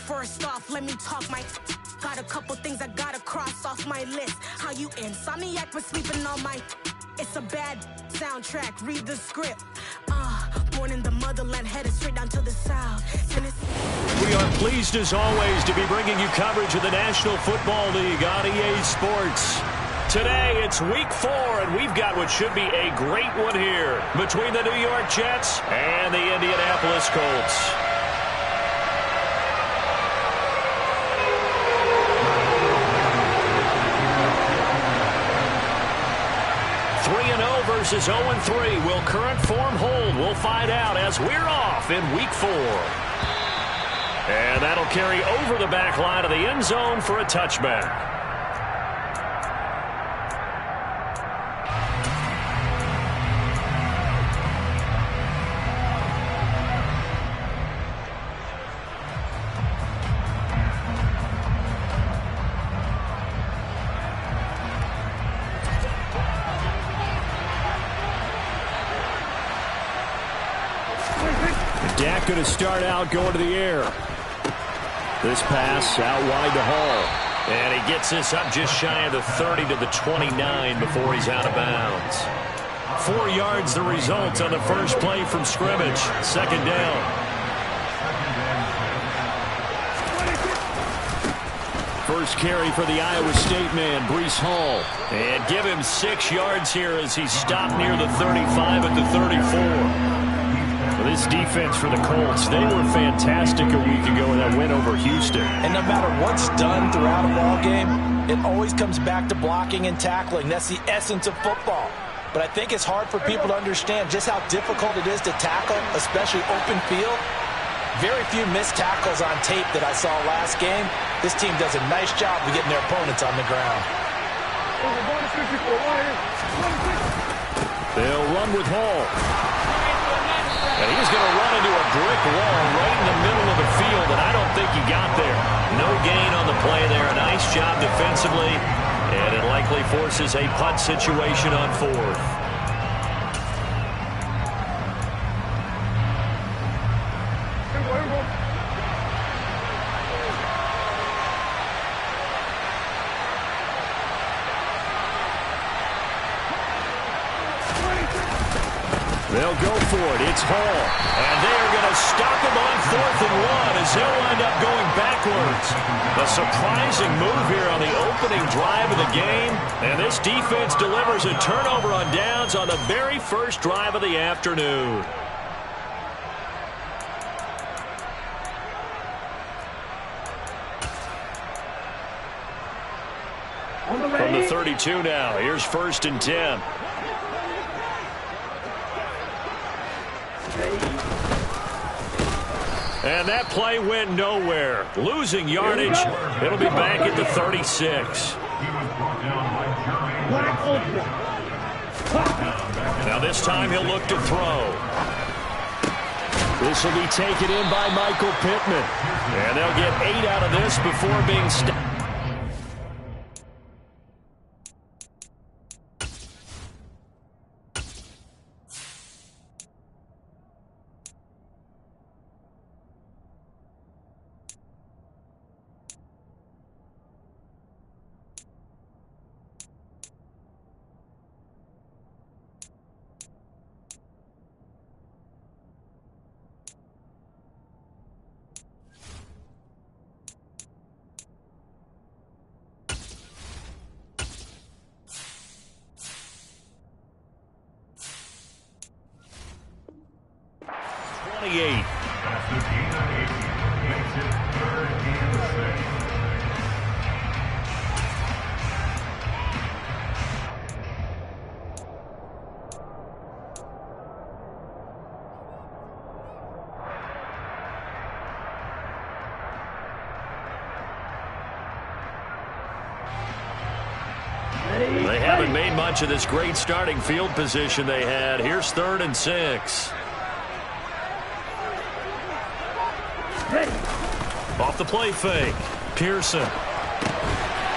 First off, let me talk my got a couple things I gotta cross off my list. How you insomniac for sleeping on my it's a bad soundtrack, read the script. Born in the motherland, headed straight down to the south. We are pleased as always to be bringing you coverage of the National Football League on EA Sports. Today it's week 4 and we've got what should be a great one here between the New York Jets and the Indianapolis Colts. 3-0 versus 0-3. Will current form hold? We'll find out as we're off in week 4. And that'll carry over the back line of the end zone for a touchback. Dak going to start out going to the air. This pass out wide to Hall. And he gets this up just shy of the 30 to the 29 before he's out of bounds. 4 yards the result on the first play from scrimmage. Second down. First carry for the Iowa State man, Breece Hall. And give him 6 yards here as he stopped near the 35 at the 34. This defense for the Colts, they were fantastic a week ago in that win over Houston. And no matter what's done throughout a ball game, it always comes back to blocking and tackling. That's the essence of football. But I think it's hard for people to understand just how difficult it is to tackle, especially open field. Very few missed tackles on tape that I saw last game. This team does a nice job of getting their opponents on the ground. They'll run with Hall. And he's going to run into a brick wall right in the middle of the field, and I don't think he got there. No gain on the play there. A nice job defensively, and it likely forces a punt situation on 4th. They'll go for it. It's Hall. And they are going to stop him on 4th and 1 as he'll end up going backwards. A surprising move here on the opening drive of the game. And this defense delivers a turnover on downs on the very first drive of the afternoon. From the 32 now, here's 1st and 10. And that play went nowhere. Losing yardage. It'll be back at the 36. Now this time he'll look to throw. This will be taken in by Michael Pittman. And they'll get 8 out of this before being stopped. They haven't made much of this great starting field position they had. Here's 3rd and 6. Off the play fake. Pearson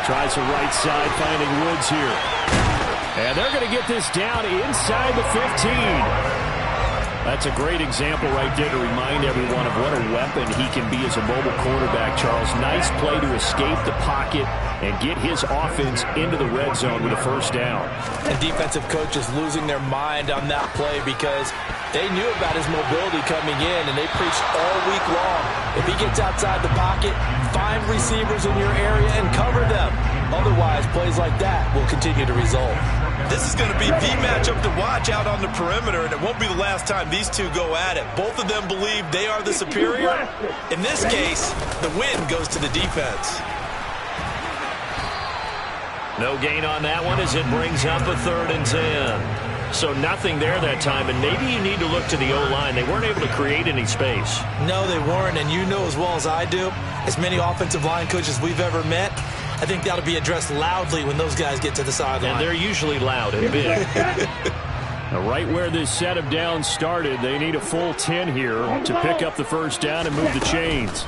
tries the right side, finding Woods here. And they're going to get this down inside the 15. That's a great example right there to remind everyone of what a weapon he can be as a mobile quarterback, Charles. Nice play to escape the pocket and get his offense into the red zone with a first down. And defensive coaches losing their mind on that play because they knew about his mobility coming in, and they preached all week long. If he gets outside the pocket, find receivers in your area and cover them. Otherwise, plays like that will continue to result. This is going to be the matchup to watch out on the perimeter, and it won't be the last time these two go at it. Both of them believe they are the superior. In this case, the win goes to the defense. No gain on that one as it brings up a 3rd and 10. So nothing there that time, and maybe you need to look to the O-line. They weren't able to create any space. No, they weren't, and you know as well as I do, as many offensive line coaches we've ever met, I think that'll be addressed loudly when those guys get to the sideline. And they're usually loud and big. Now, right where this set of downs started, they need a full 10 here to pick up the first down and move the chains.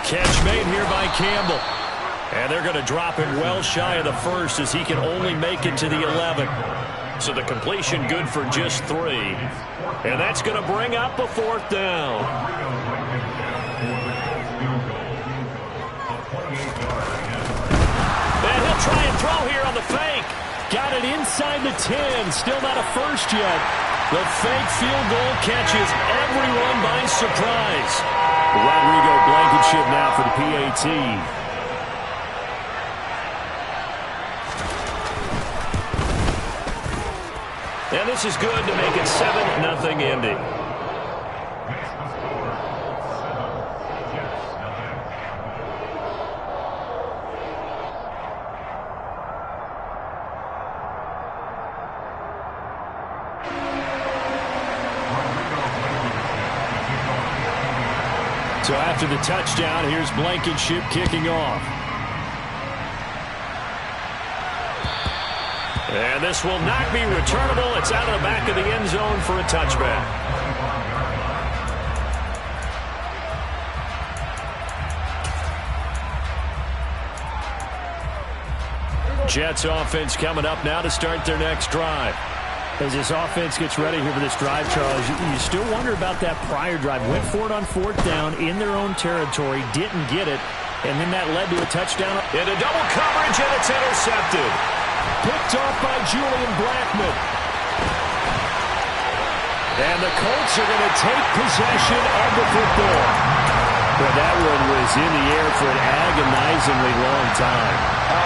Catch made here by Campbell. And they're going to drop him well shy of the first as he can only make it to the 11. So the completion good for just 3. And that's going to bring up a 4th down. And he'll try and throw here on the fake. Got it inside the 10. Still not a first yet. The fake field goal catches everyone by surprise. Rodrigo Blankenship now for the PAT. And this is good to make it 7-0 Indy. So after the touchdown, here's Blankenship kicking off. And this will not be returnable. It's out of the back of the end zone for a touchback. Jets offense coming up now to start their next drive. As this offense gets ready here for this drive, Charles, you still wonder about that prior drive. Went for it on 4th down in their own territory, didn't get it, and then that led to a touchdown. Into double coverage, and it's intercepted. Picked off by Julian Blackmon. And the Colts are going to take possession of the football. But that one was in the air for an agonizingly long time.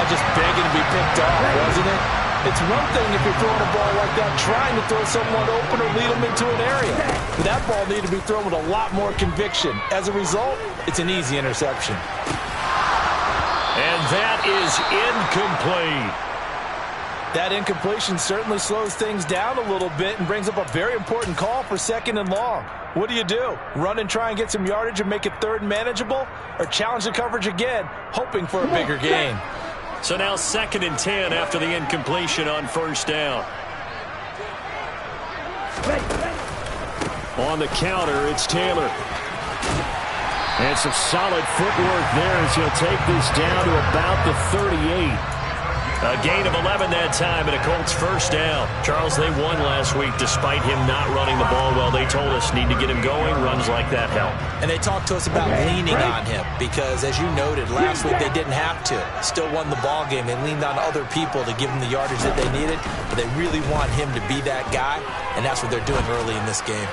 Just begging to be picked off, wasn't it? It's one thing if you're throwing a ball like that, trying to throw someone open or lead them into an area. But that ball needed to be thrown with a lot more conviction. As a result, it's an easy interception. And that is incomplete. That incompletion certainly slows things down a little bit and brings up a very important call for 2nd and long. What do? Run and try and get some yardage and make it 3rd and manageable? Or challenge the coverage again, hoping for a bigger gain? So now 2nd and 10 after the incompletion on 1st down. On the counter, it's Taylor. And some solid footwork there as he'll take this down to about the 38. A gain of 11 that time and a Colts first down. Charles, they won last week despite him not running the ball well. They told us need to get him going. Runs like that help. And they talked to us about leaning on him because, as you noted, last week they didn't have to. Still won the ball game. They leaned on other people to give them the yardage that they needed. But they really want him to be that guy, and that's what they're doing early in this game.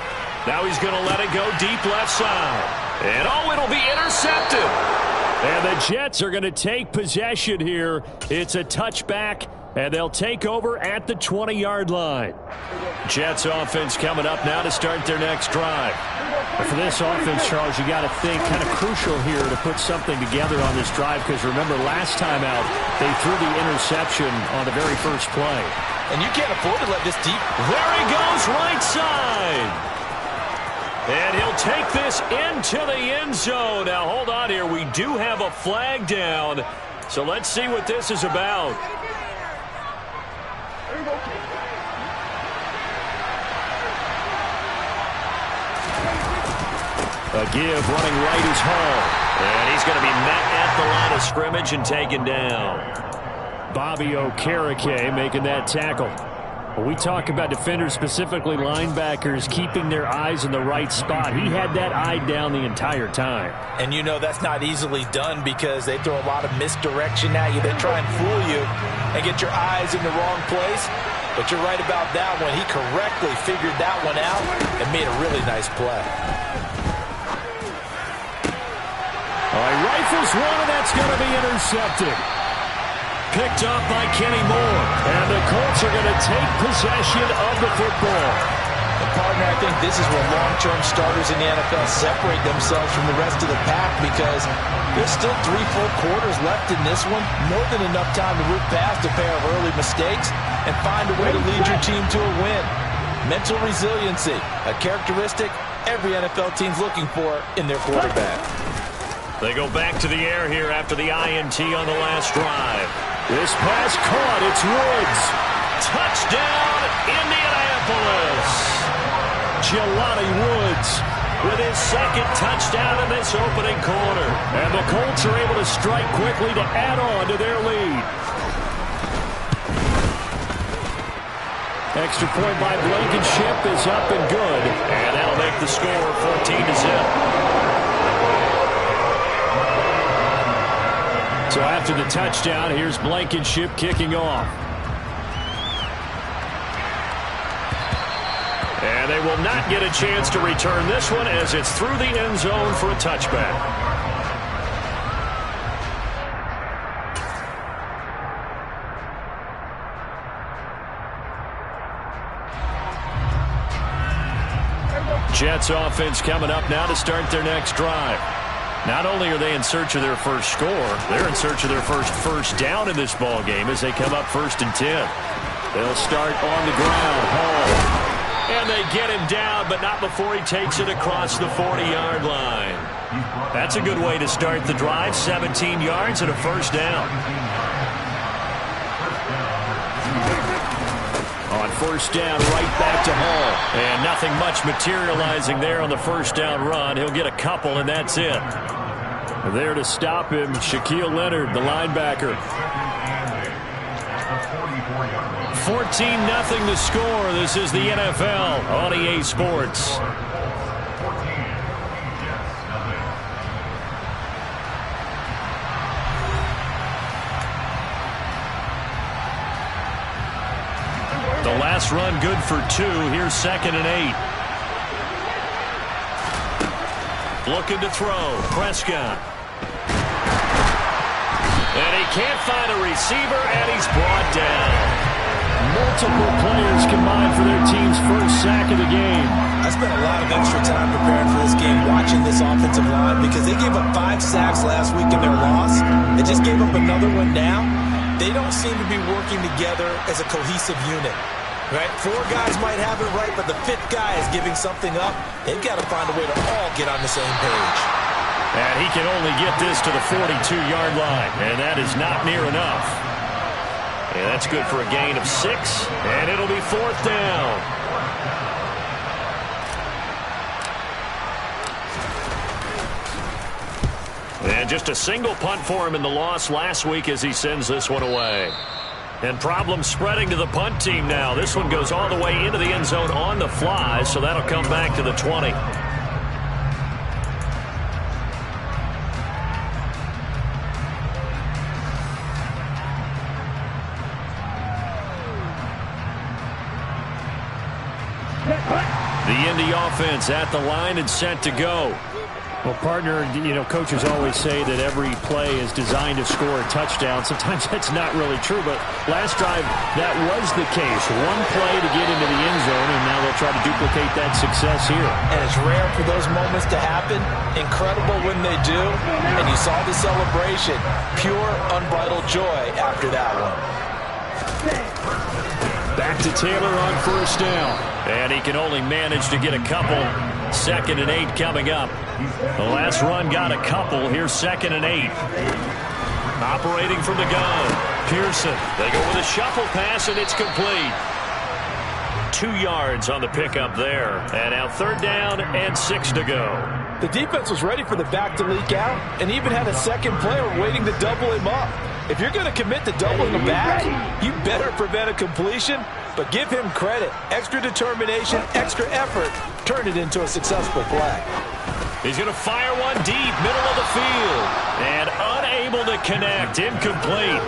Now he's going to let it go deep left side. And it'll be intercepted. And the Jets are going to take possession here. It's a touchback, and they'll take over at the 20-yard line. Jets offense coming up now to start their next drive. For this offense, Charles, you got to think kind of crucial here to put something together on this drive because remember last time out they threw the interception on the very first play. And you can't afford to let this deep. There he goes, right side. And he'll take this into the end zone. Now, hold on here. We do have a flag down. So let's see what this is about. A give running right is Hall. And he's going to be met at the line of scrimmage and taken down. Bobby Okereke making that tackle. When we talk about defenders, specifically linebackers, keeping their eyes in the right spot, he had that eye down the entire time. And you know that's not easily done because they throw a lot of misdirection at you. They try and fool you and get your eyes in the wrong place. But you're right about that one. He correctly figured that one out and made a really nice play. All right, rifles one, and that's going to be intercepted. Picked up by Kenny Moore. And the Colts are going to take possession of the football. And partner, I think this is where long-term starters in the NFL separate themselves from the rest of the pack because there's still 3 full quarters left in this one. More than enough time to root past a pair of early mistakes and find a way to lead your team to a win. Mental resiliency, a characteristic every NFL team's looking for in their quarterback. They go back to the air here after the INT on the last drive. This pass caught. It's Woods. Touchdown, Indianapolis. Jelani Woods with his second touchdown in this opening quarter. And the Colts are able to strike quickly to add on to their lead. Extra point by Blankenship is up and good. And that'll make the score 14-0. So after the touchdown, here's Blankenship kicking off. And they will not get a chance to return this one as it's through the end zone for a touchback. Jets offense coming up now to start their next drive. Not only are they in search of their first score, they're in search of their first down in this ball game as they come up 1st and 10. They'll start on the ground. Hall. And they get him down, but not before he takes it across the 40-yard line. That's a good way to start the drive. 17 yards and a first down. On first down, right back to Hall. And nothing much materializing there on the first down run. He'll get a couple, and that's it. There to stop him, Shaquille Leonard, the linebacker. 14-0 the score. This is the NFL on EA Sports. The last run good for 2. Here's 2nd and 8. Looking to throw. Prescott. And he can't find a receiver, and he's brought down. Multiple players combined for their team's first sack of the game. I spent a lot of extra time preparing for this game watching this offensive line because they gave up 5 sacks last week in their loss. They just gave up another one now. They don't seem to be working together as a cohesive unit. Right? 4 guys might have it right, but the 5th guy is giving something up. They've got to find a way to all get on the same page. And he can only get this to the 42-yard line, and that is not near enough. And that's good for a gain of 6, and it'll be 4th down. And just a single punt for him in the loss last week as he sends this one away. And problems spreading to the punt team now. This one goes all the way into the end zone on the fly, so that'll come back to the 20. The Indy offense at the line and set to go. Well, partner, you know, coaches always say that every play is designed to score a touchdown. Sometimes that's not really true, but last drive, that was the case. One play to get into the end zone, and now they'll try to duplicate that success here. And it's rare for those moments to happen. Incredible when they do. And you saw the celebration. Pure, unbridled joy after that one. Back to Taylor on first down. And he can only manage to get a couple. 2nd and 8 coming up. The last run got a couple. Here's 2nd and 8. Operating from the gun. Pearson. They go with a shuffle pass, and it's complete. 2 yards on the pickup there. And now 3rd down and 6 to go. The defense was ready for the back to leak out and even had a second player waiting to double him up. If you're going to commit to doubling him back, you better prevent a completion But give him credit. Extra determination, extra effort turned it into a successful play. He's going to fire one deep, middle of the field. And unable to connect, incomplete.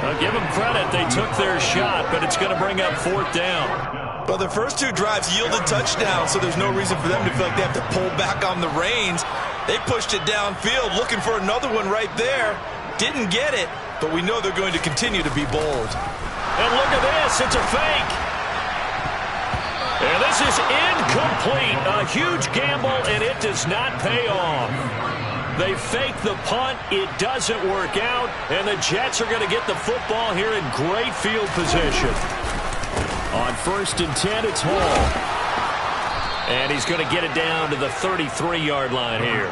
I'll give them credit. They took their shot, but it's going to bring up 4th down. Well, the first 2 drives yielded touchdowns, so there's no reason for them to feel like they have to pull back on the reins. They pushed it downfield, looking for another one right there. Didn't get it, but we know they're going to continue to be bold. And look at this. It's a fake. And this is incomplete. A huge gamble, and it does not pay off. They fake the punt. It doesn't work out, and the Jets are going to get the football here in great field position. On 1st and 10, it's Hall. And he's going to get it down to the 33-yard line here.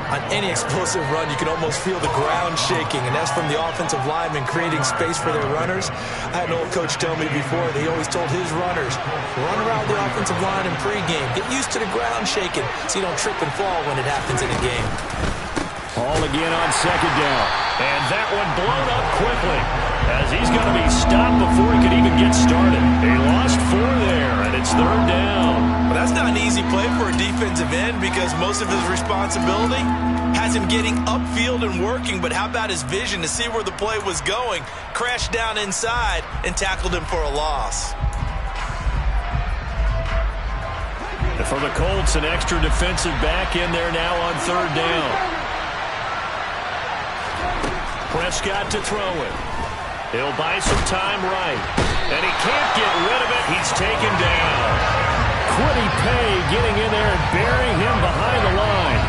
On any explosive run, you can almost feel the ground shaking, and that's from the offensive linemen creating space for their runners. I had an old coach tell me before that he always told his runners, run around the offensive line in pregame. Get used to the ground shaking so you don't trip and fall when it happens in a game. Hall again on 2nd down. And that one blown up quickly as he's going to be stopped before he could even get started. He lost 4 there, and it's 3rd down. Well, that's not an easy play for a defensive end because most of his responsibility has him getting upfield and working, but how about his vision to see where the play was going, crashed down inside, and tackled him for a loss. And for the Colts, an extra defensive back in there now on 3rd down. Prescott to throw it. He'll buy some time right. And he can't get rid of it. He's taken down. Quiddy Pay getting in there and burying him behind the line.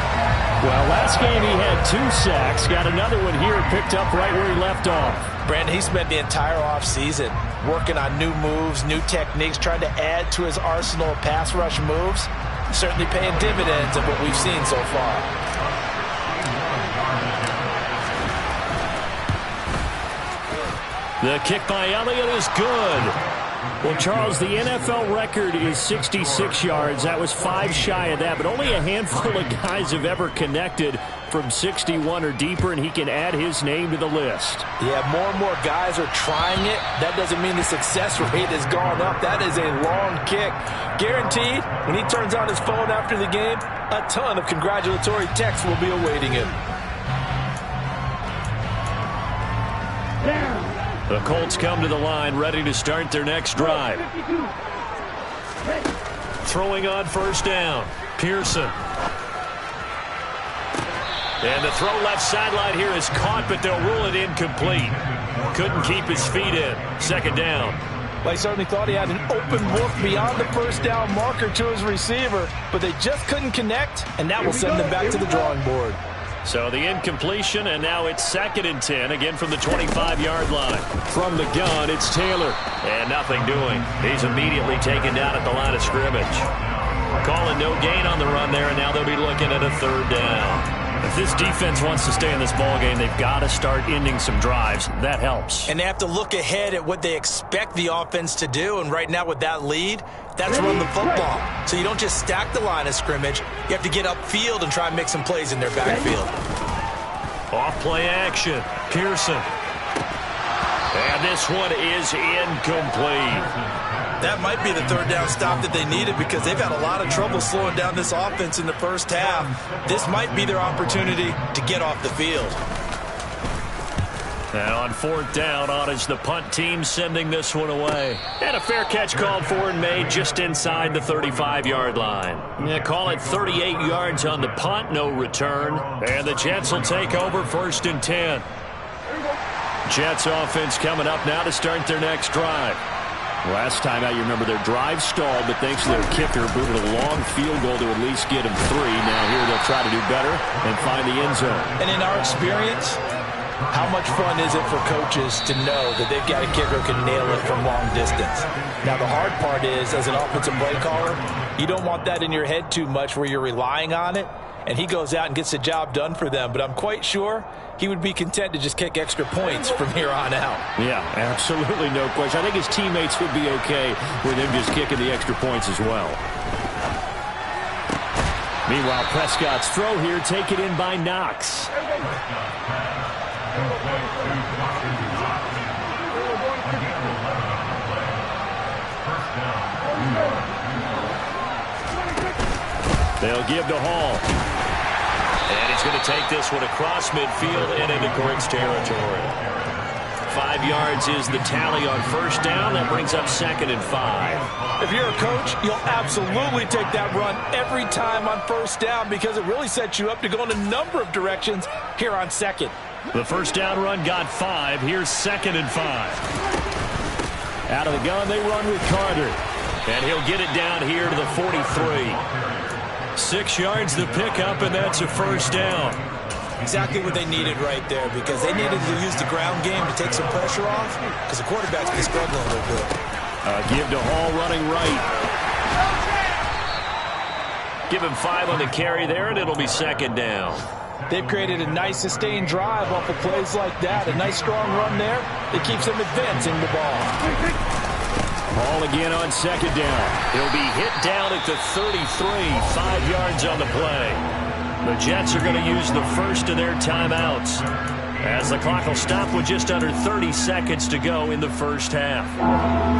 Well, last game he had 2 sacks. Got another one here picked up right where he left off. Brandon, he spent the entire offseason working on new moves, new techniques, trying to add to his arsenal of pass rush moves. Certainly paying dividends of what we've seen so far. The kick by Elliott is good. Well, Charles, the NFL record is 66 yards. That was 5 shy of that, but only a handful of guys have ever connected from 61 or deeper, and he can add his name to the list. Yeah, more and more guys are trying it. That doesn't mean the success rate has gone up. That is a long kick. Guaranteed, when he turns on his phone after the game, a ton of congratulatory texts will be awaiting him. The Colts come to the line, ready to start their next drive. Throwing on 1st down. Pearson. And the throw left sideline here is caught, but they'll rule it incomplete. Couldn't keep his feet in. 2nd down. Well, he certainly thought he had an open look beyond the 1st down marker to his receiver, but they just couldn't connect, and that will send them back to the drawing board. So the incompletion, and now it's 2nd and 10, again from the 25-yard line. From the gun, it's Taylor. And nothing doing. He's immediately taken down at the line of scrimmage. Calling no gain on the run there, and now they'll be looking at a 3rd down. If this defense wants to stay in this ballgame, they've got to start ending some drives. That helps. And they have to look ahead at what they expect the offense to do, and right now with that lead, that's run the football. So you don't just stack the line of scrimmage. You have to get upfield and try and make some plays in their backfield. Off-play action. Pearson. And this one is incomplete. That might be the 3rd down stop that they needed because they've had a lot of trouble slowing down this offense in the first half. This might be their opportunity to get off the field. And on 4th down, on is the punt team sending this one away. And a fair catch called for and made just inside the 35-yard line. Yeah, call it 38 yards on the punt, no return. And the Jets will take over 1st and 10. Jets offense coming up now to start their next drive. Last time out, you remember their drive stalled, but thanks to their kicker, booted a long field goal to at least get them 3. Now here they'll try to do better and find the end zone. And in our experience, how much fun is it for coaches to know that they've got a kicker who can nail it from long distance? Now, the hard part is, as an offensive play caller, you don't want that in your head too much where you're relying on it, and he goes out and gets the job done for them. But I'm quite sure he would be content to just kick extra points from here on out. Yeah, absolutely no question. I think his teammates would be okay with him just kicking the extra points as well. Meanwhile, Prescott's throw here, taken in by Knox. They'll give to Hall. And he's going to take this one across midfield and into Griggs territory. 5 yards is the tally on first down. That brings up 2nd and 5. If you're a coach, you'll absolutely take that run every time on first down because it really sets you up to go in a number of directions here on 2nd. The first down run got 5. Here's 2nd and 5. Out of the gun, they run with Carter. And he'll get it down here to the 43. 6 yards the pickup, and that's a first down. Exactly what they needed right there because they needed to use the ground game to take some pressure off because the quarterback's been struggling a little bit. Give to Hall running right. Give him 5 on the carry there, and it'll be 2nd down. They've created a nice sustained drive off of plays like that. A nice strong run there. It keeps them advancing the ball. Hall again on 2nd down. He'll be hit down at the 33, 5 yards on the play. The Jets are going to use the first of their timeouts as the clock will stop with just under 30 seconds to go in the first half.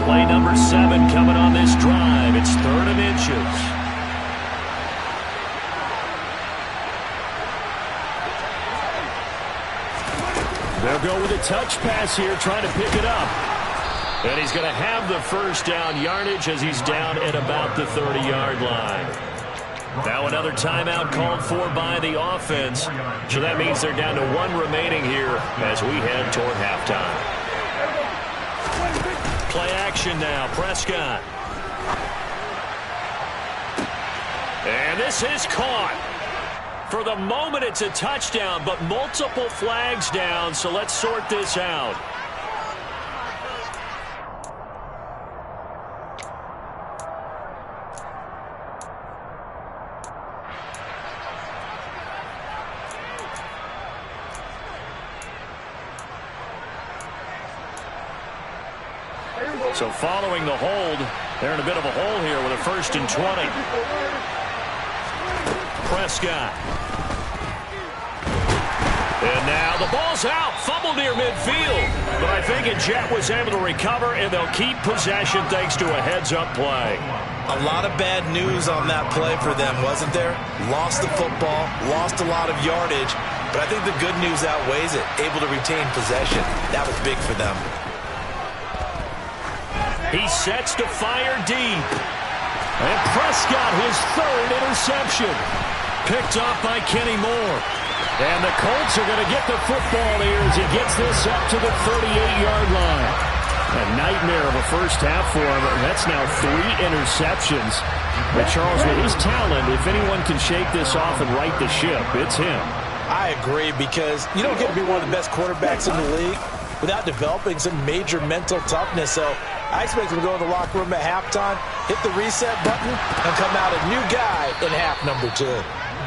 Play number 7 coming on this drive. It's 3rd and inches. They'll go with a touch pass here, trying to pick it up. And he's going to have the first down yardage as he's down at about the 30-yard line. Now another timeout called for by the offense. So that means they're down to 1 remaining here as we head toward halftime. Play action now, Prescott. And this is caught. For the moment, it's a touchdown, but multiple flags down, so let's sort this out. So following the hold, they're in a bit of a hole here with a 1st and 20. Prescott. And now the ball's out. Fumble near midfield. But I think a Jet was able to recover, and they'll keep possession thanks to a heads-up play. A lot of bad news on that play for them, wasn't there? Lost the football, lost a lot of yardage, but I think the good news outweighs it. Able to retain possession. That was big for them. He sets to fire deep. And Prescott, his 3rd interception. Picked off by Kenny Moore. And the Colts are going to get the football here as he gets this up to the 38-yard line. A nightmare of a first half for him. That's now 3 interceptions. But Charles, with his talent, if anyone can shake this off and right the ship, it's him. I agree because you don't get to be one of the best quarterbacks in the league without developing some major mental toughness. So I expect him to go in the locker room at halftime, hit the reset button, and come out a new guy in half number 2.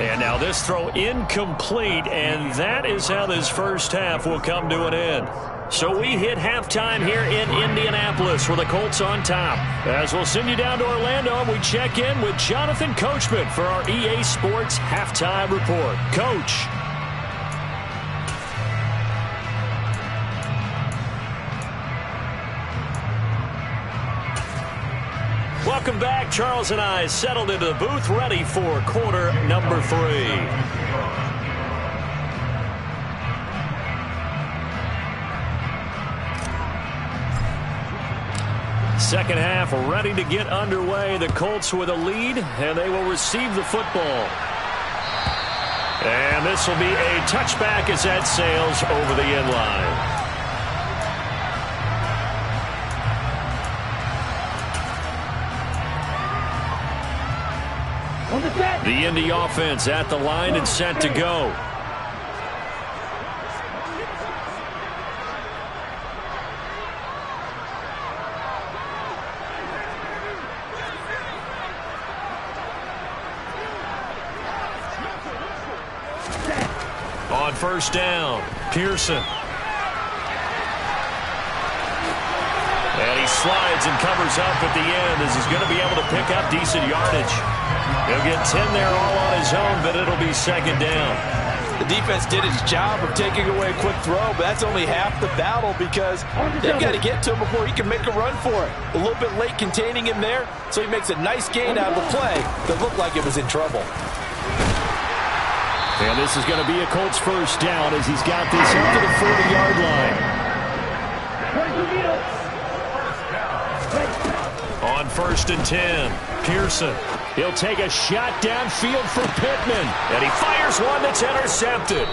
And now this throw incomplete, and that is how this first half will come to an end. So we hit halftime here in Indianapolis with the Colts on top. As we'll send you down to Orlando, and we check in with Jonathan Coachman for our EA Sports Halftime Report. Coach. Welcome back. Charles and I settled into the booth, ready for quarter number 3. Second half ready to get underway. The Colts with a lead, and they will receive the football. And this will be a touchback as that sails over the end line. The Indy offense at the line and set to go. On first down, Pearson. And he slides and covers up at the end as he's going to be able to pick up decent yardage. He'll get 10 there all on his own, but it'll be 2nd down. The defense did its job of taking away a quick throw, but that's only half the battle because they've got to get to him before he can make a run for it. A little bit late containing him there, so he makes a nice gain out of the play that looked like it was in trouble. And this is going to be a Colts first down as he's got this up to the 40-yard line. On 1st and 10, Pearson. He'll take a shot downfield for Pittman. And he fires one that's intercepted.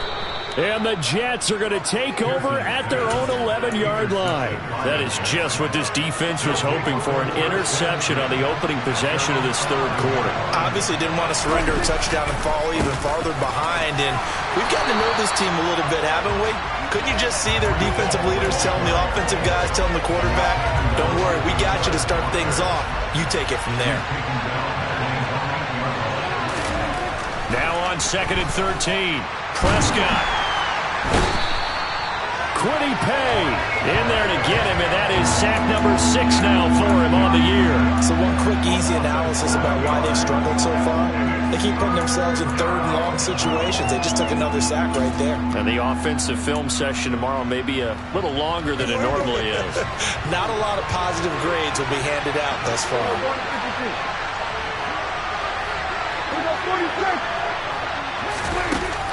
And the Jets are going to take over at their own 11-yard line. That is just what this defense was hoping for, an interception on the opening possession of this third quarter. Obviously didn't want to surrender a touchdown and fall even farther behind. And we've gotten to know this team a little bit, haven't we? Couldn't you just see their defensive leaders telling the offensive guys, telling the quarterback, don't worry, we got you to start things off. You take it from there. Now on 2nd and 13, Prescott. Quiddy Pay in there to get him, and that is sack number 6 now for him on the year. So one quick, easy analysis about why they've struggled so far. They keep putting themselves in 3rd and long situations. They just took another sack right there. And the offensive film session tomorrow may be a little longer than it normally is. Not a lot of positive grades will be handed out thus far.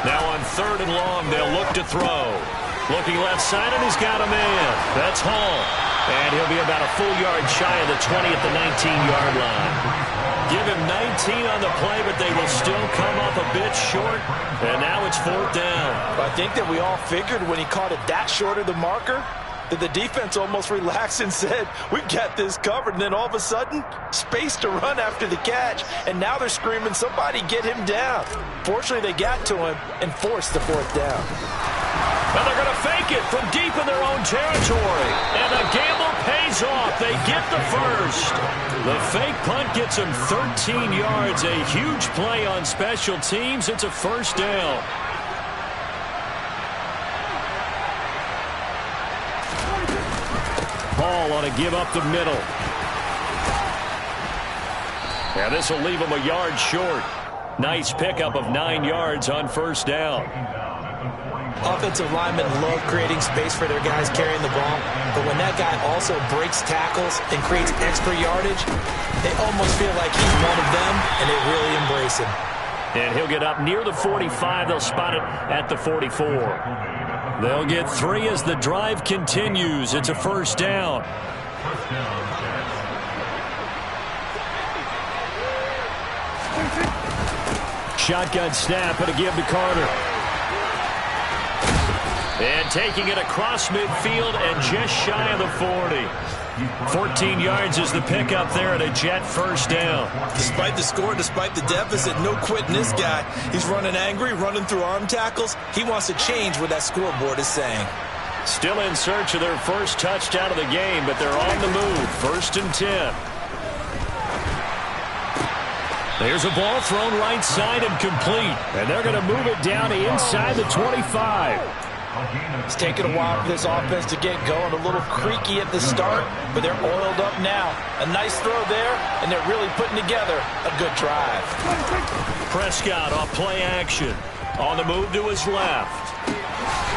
Now on 3rd and long, they'll look to throw. Looking left side, and he's got a man. That's Hall. And he'll be about a full yard shy of the 20 at the 19-yard line. Give him 19 on the play, but they will still come up a bit short. And now it's 4th down. I think that we all figured when he caught it that short of the marker that the defense almost relaxed and said, we got this covered. And then all of a sudden, space to run after the catch. And now they're screaming, somebody get him down. Fortunately, they got to him and forced the 4th down. And they're going to fake it from deep in their own territory. And the gamble pays off. They get the first. The fake punt gets them 13 yards. A huge play on special teams. It's a 1st down. Ball on a give up the middle. Yeah, this will leave them a yard short. Nice pickup of 9 yards on 1st down. Offensive linemen love creating space for their guys carrying the ball, but when that guy also breaks tackles and creates extra yardage, they almost feel like he's one of them, and they really embrace him. And he'll get up near the 45. They'll spot it at the 44. They'll get 3 as the drive continues. It's a 1st down. Shotgun snap and a give to Carter. And taking it across midfield and just shy of the 40. 14 yards is the pickup there at a Jet 1st down. Despite the score, despite the deficit, no quitting this guy. He's running angry, running through arm tackles. He wants to change what that scoreboard is saying. Still in search of their first touchdown of the game, but they're on the move. 1st and 10. There's a ball thrown right side and complete. And they're going to move it down inside the 25. It's taken a while for this offense to get going. A little creaky at the start, but they're oiled up now. A nice throw there, and they're really putting together a good drive. Prescott off play action. On the move to his left.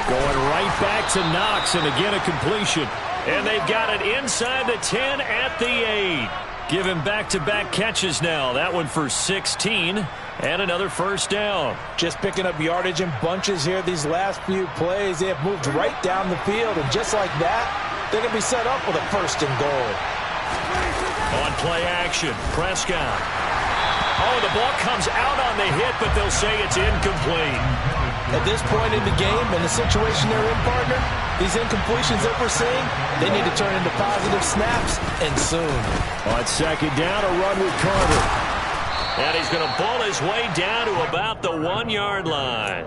Going right back to Knox, and again a completion. And they've got it inside the 10 at the 8. Give him back-to-back catches now. That one for 16. And another 1st down. Just picking up yardage in bunches here these last few plays. They have moved right down the field, and just like that, they're going to be set up with a 1st and goal. On play action, Prescott. Oh, the ball comes out on the hit, but they'll say it's incomplete. At this point in the game, and the situation they're in, partner, these incompletions that we're seeing, they need to turn into positive snaps, and soon. On 2nd down, a run with Carter. And he's going to ball his way down to about the 1-yard line.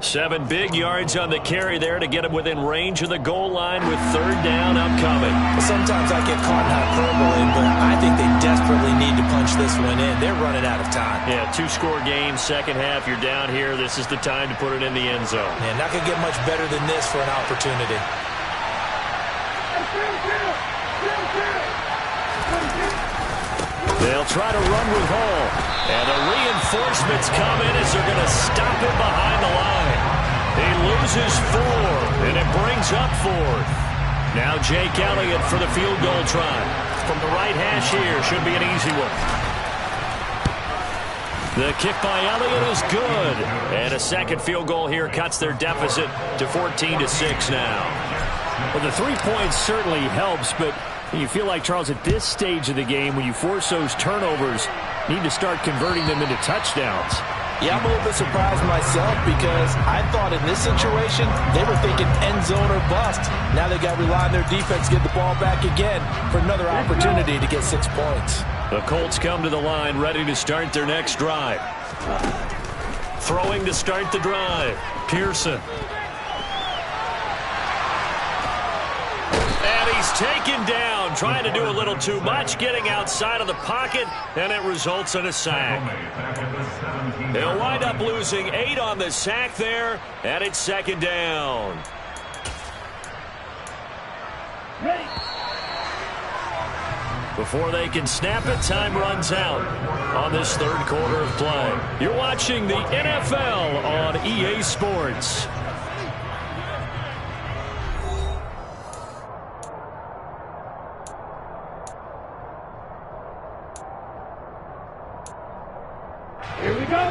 7 big yards on the carry there to get him within range of the goal line with 3rd down upcoming. Sometimes I get caught in hyperbole, but I think they desperately need to punch this one in. They're running out of time. Yeah, 2-score game, second half, you're down here. This is the time to put it in the end zone. Man, not going to get much better than this for an opportunity. They'll try to run with Hall. And the reinforcements come in as they're going to stop him behind the line. He loses 4, and it brings up 4th. Now Jake Elliott for the field goal try. From the right hash here, should be an easy one. The kick by Elliott is good. And a second field goal here cuts their deficit to 14-6 now. Well, the 3 points certainly helps, but you feel like, Charles, at this stage of the game, when you force those turnovers, you need to start converting them into touchdowns. Yeah, I'm a little bit surprised myself because I thought in this situation they were thinking end zone or bust. Now they got to rely on their defense to get the ball back again for another opportunity to get 6 points. The Colts come to the line ready to start their next drive. Throwing to start the drive, Pearson. And he's taken down, trying to do a little too much, getting outside of the pocket, and it results in a sack. They'll wind up losing 8 on the sack there, and it's 2nd down. Before they can snap it, time runs out on this 3rd quarter of play. You're watching the NFL on EA Sports.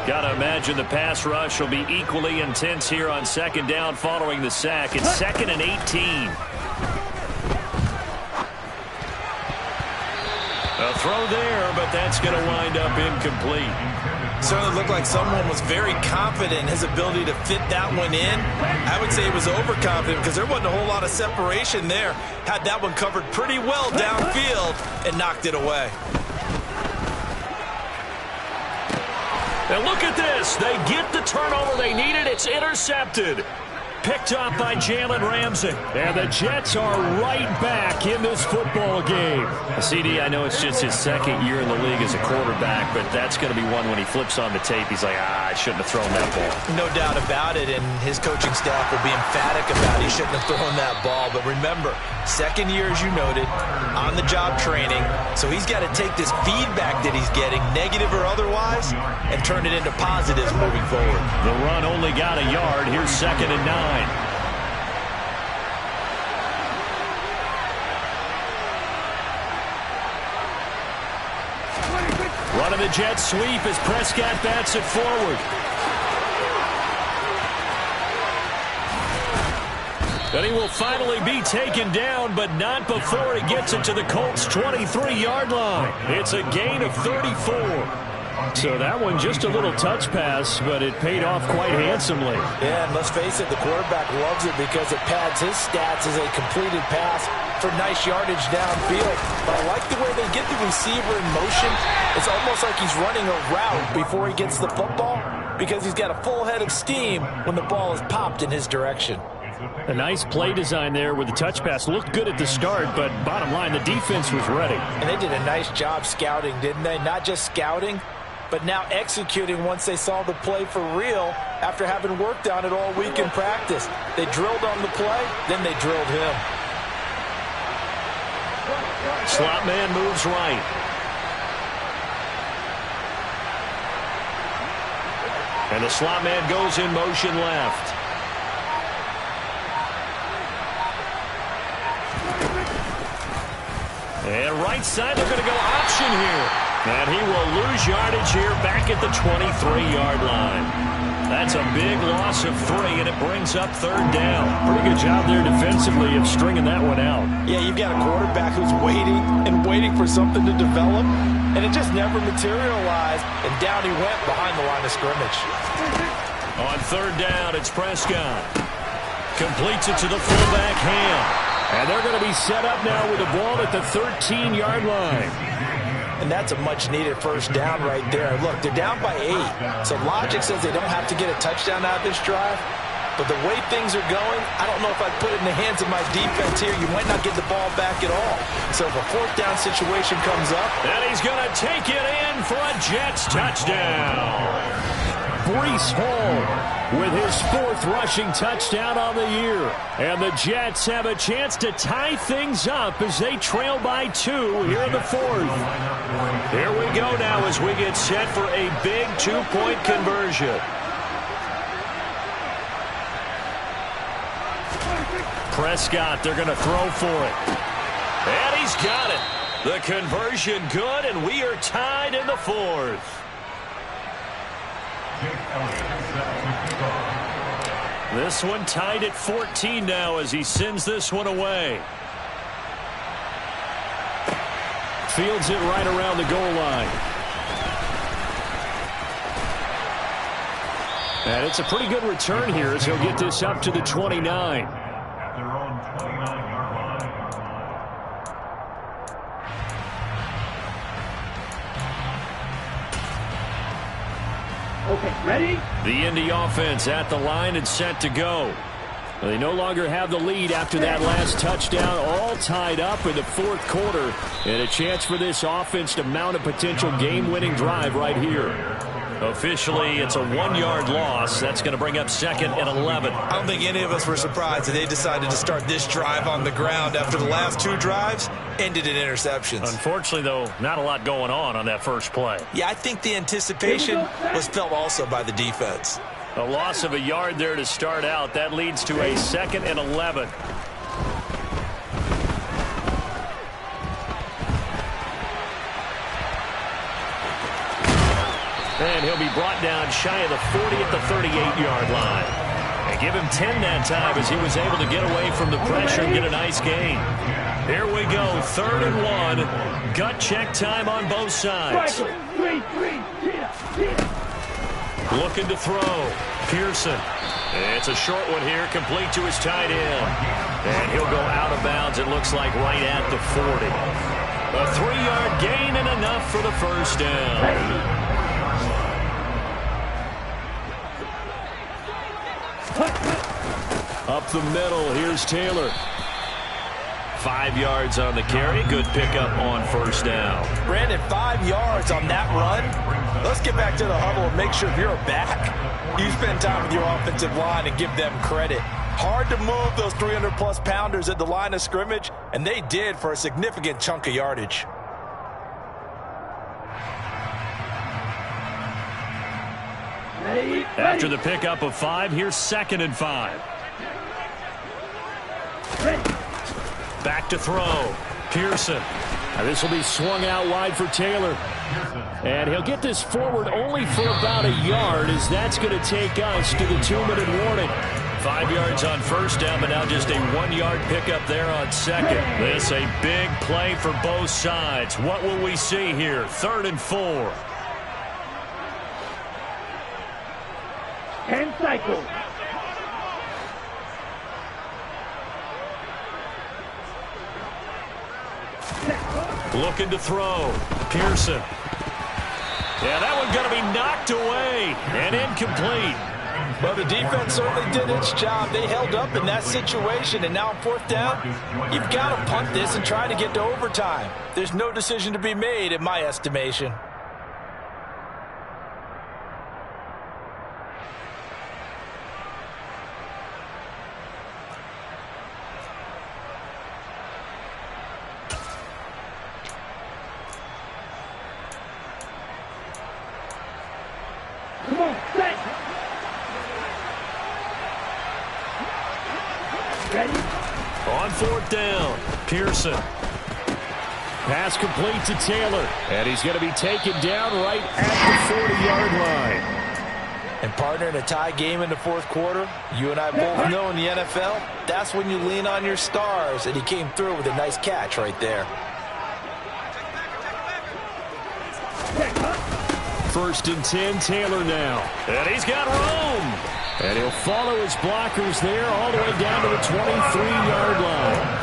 Gotta imagine the pass rush will be equally intense here on 2nd down following the sack. It's 2nd and 18. A throw there, but that's going to wind up incomplete. Certainly looked like someone was very confident in his ability to fit that one in. I would say he was overconfident because there wasn't a whole lot of separation there. Had that one covered pretty well downfield and knocked it away. And look at this. They get the turnover they needed. It's intercepted. Picked up by Jalen Ramsey. And the Jets are right back in this football game. CD, I know it's just his 2nd year in the league as a quarterback, but that's going to be one when he flips on the tape. He's like, I shouldn't have thrown that ball. No doubt about it, and his coaching staff will be emphatic about he shouldn't have thrown that ball. But remember, 2nd year, as you noted, on-the-job training, so he's got to take this feedback that he's getting, negative or otherwise, and turn it into positives moving forward. The run only got a yard. Here's 2nd and 9. Running the jet sweep as Prescott bats it forward. And he will finally be taken down, but not before he gets it to the Colts' 23-yard line. It's a gain of 34. So that one just a little touch pass, but it paid off quite handsomely. Yeah, and let's face it, the quarterback loves it because it pads his stats as a completed pass for nice yardage downfield. But I like the way they get the receiver in motion. It's almost like he's running a route before he gets the football because he's got a full head of steam when the ball is popped in his direction. A nice play design there with the touch pass. Looked good at the start, but bottom line, the defense was ready. And they did a nice job scouting, didn't they? Not just scouting, but now executing once they saw the play for real after having worked on it all week in practice. They drilled on the play, then they drilled him. Slot man moves right. And the slot man goes in motion left. And right side, they're going to go option here. And he will lose yardage here back at the 23-yard line. That's a big loss of 3, and it brings up 3rd down. Pretty good job there defensively of stringing that one out. Yeah, you've got a quarterback who's waiting and waiting for something to develop, and it just never materialized, and down he went behind the line of scrimmage. On 3rd down, it's Prescott. Completes it to the fullback, Ham. And they're going to be set up now with the ball at the 13-yard line. And that's a much-needed 1st down right there. Look, they're down by 8. So logic says they don't have to get a touchdown out of this drive. But the way things are going, I don't know if I'd put it in the hands of my defense here. You might not get the ball back at all. So if a 4th down situation comes up. And he's going to take it in for a Jets touchdown. Breece Hall with his 4th rushing touchdown on the year. And the Jets have a chance to tie things up as they trail by 2 here in the 4th. Here we go now as we get set for a big 2-point conversion. Prescott, they're going to throw for it. And he's got it. The conversion good, and we are tied in the 4th. This one tied at 14 now as he sends this one away. Fields it right around the goal line. And it's a pretty good return here as he'll get this up to the 29. Okay, ready? The Indy offense at the line and set to go. They no longer have the lead after that last touchdown, all tied up in the 4th quarter. And a chance for this offense to mount a potential game-winning drive right here. Officially, it's a 1-yard loss. That's going to bring up 2nd and 11. I don't think any of us were surprised that they decided to start this drive on the ground after the last 2 drives ended in interceptions. Unfortunately, though, not a lot going on that first play. Yeah, I think the anticipation was felt also by the defense. A loss of a yard there to start out. That leads to a 2nd and 11. And he'll be brought down shy of the 40 at the 38-yard line. And give him 10 that time as he was able to get away from the pressure and get a nice gain. Here we go, 3rd and 1. Gut check time on both sides. Looking to throw. Pearson. It's a short one here, complete to his tight end. And he'll go out of bounds, it looks like, right at the 40. A 3-yard gain and enough for the first down. Up the middle, here's Taylor. 5 yards on the carry. Good pickup on first down. Brandon, 5 yards on that run. Let's get back to the huddle and make sure if you're a back, you spend time with your offensive line and give them credit. Hard to move those 300-plus pounders at the line of scrimmage, and they did for a significant chunk of yardage. After the pickup of 5, here's 2nd and 5. Back to throw. Pearson. Now this will be swung out wide for Taylor. And he'll get this forward only for about a yard, as that's going to take us to the 2-minute warning. 5 yards on first down, but now just a 1-yard pickup there on 2nd. This a big play for both sides. What will we see here? 3rd and 4. 10 cycles. Looking to throw. Pearson. Yeah, that one's going to be knocked away and incomplete. Well, the defense certainly did its job. They held up in that situation, and now on 4th down, you've got to punt this and try to get to overtime. There's no decision to be made, in my estimation. Come on, set. Ready? On 4th down, Pearson. Pass complete to Taylor. And he's going to be taken down right at the 40-yard line. And partner, in a tie game in the 4th quarter, you and I both know in the NFL, that's when you lean on your stars, and he came through with a nice catch right there. 1st and 10, Taylor now. And he's got room. And he'll follow his blockers there all the way down to the 23-yard line.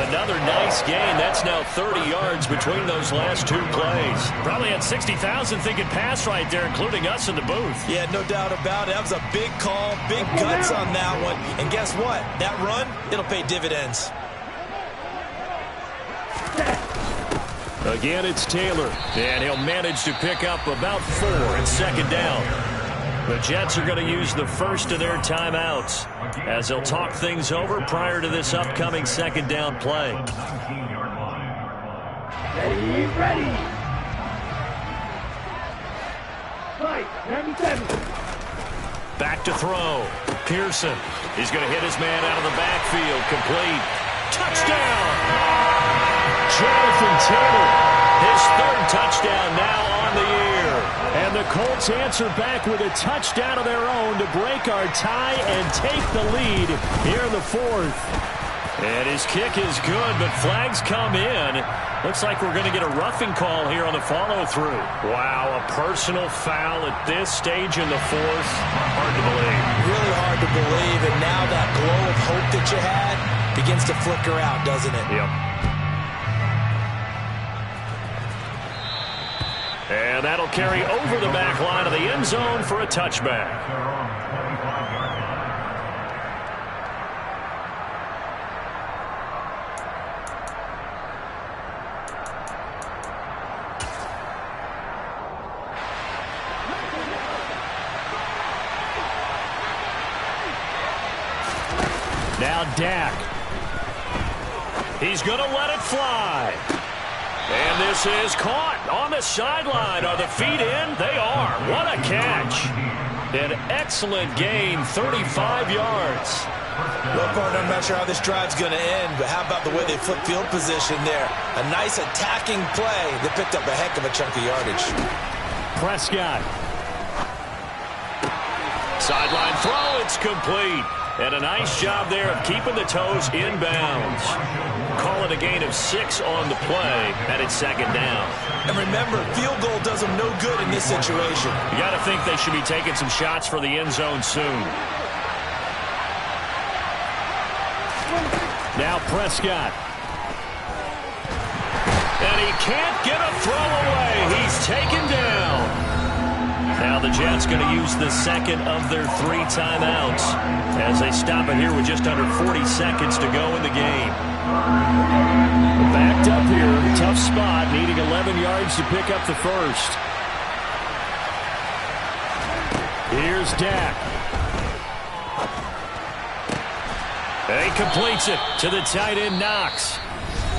Another nice gain. That's now 30 yards between those last 2 plays. Probably had 60,000 thinking pass right there, including us in the booth. Yeah, no doubt about it. That was a big call, big guts on that one. And guess what? That run, it'll pay dividends. Again, it's Taylor. And he'll manage to pick up about 4 at 2nd down. The Jets are going to use the first of their timeouts as they'll talk things over prior to this upcoming second down play. Ready. Fight, 97. Back to throw. Pearson. He's going to hit his man out of the backfield. Complete. Touchdown! Jonathan Taylor. His third touchdown now on the year. And the Colts answer back with a touchdown of their own to break our tie and take the lead here in the fourth. And his kick is good, but flags come in. Looks like we're going to get a roughing call here on the follow-through. Wow, a personal foul at this stage in the fourth. Hard to believe. Really hard to believe, and now that glow of hope that you had begins to flicker out, doesn't it? Yep. And that'll carry over the back line of the end zone for a touchback. Now Dak. He's going to let it fly. And this is caught on the sideline. Are the feet in? They are. What a catch. An excellent gain, 35 yards. Well, partner, I'm not sure how this drive's going to end, but how about the way they flip field position there? A nice attacking play that picked up a heck of a chunk of yardage. Prescott. Sideline throw, it's complete. And a nice job there of keeping the toes inbounds. Call it a gain of 6 on the play, and it's second down. And remember, field goal does them no good in this situation. You got to think they should be taking some shots for the end zone soon. Now Prescott. And he can't get a throw away. He's taken down. Now the Jets going to use the second of their 3 timeouts as they stop it here with just under 40 seconds to go in the game. Backed up here, tough spot, needing 11 yards to pick up the first. Here's Dak. And he completes it to the tight end, Knox.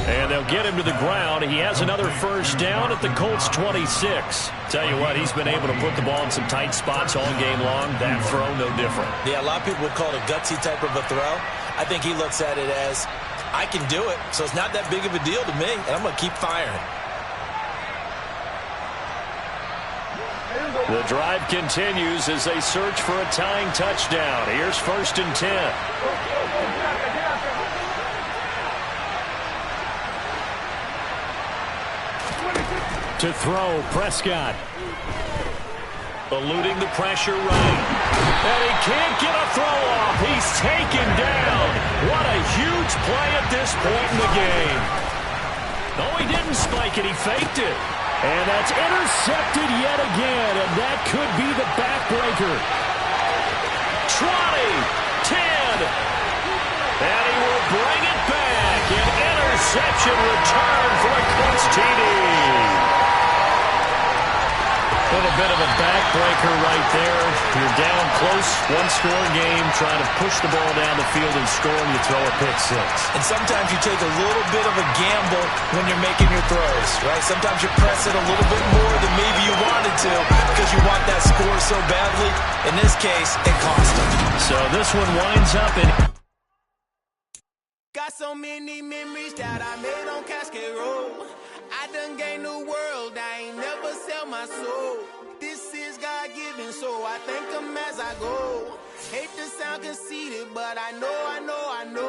And they'll get him to the ground. He has another first down at the Colts 26. Tell you what, he's been able to put the ball in some tight spots all game long. That throw, no different. Yeah, a lot of people would call it a gutsy type of a throw. I think he looks at it as, I can do it, so it's not that big of a deal to me, and I'm going to keep firing. The drive continues as they search for a tying touchdown. Here's 1st and 10. To throw, Prescott. Eluding the pressure right. And he can't get a throw off. He's taken down. What a huge play at this point in the game. No, he didn't spike it. He faked it. And that's intercepted yet again. And that could be the backbreaker. 20, 10. And he will bring it back. An interception return for a Colts TD. A little bit of a backbreaker right there. You're down close, one-score game, trying to push the ball down the field and score, and you throw a pick 6. And sometimes you take a little bit of a gamble when you're making your throws, right? Sometimes you press it a little bit more than maybe you wanted to because you want that score so badly. In this case, it cost them. So this one winds up in... Got so many memories that I made on Cascade Road. I done gained the world, I ain't never sell my soul. This is God-given, so I thank him as I go. Hate to sound conceited, but I know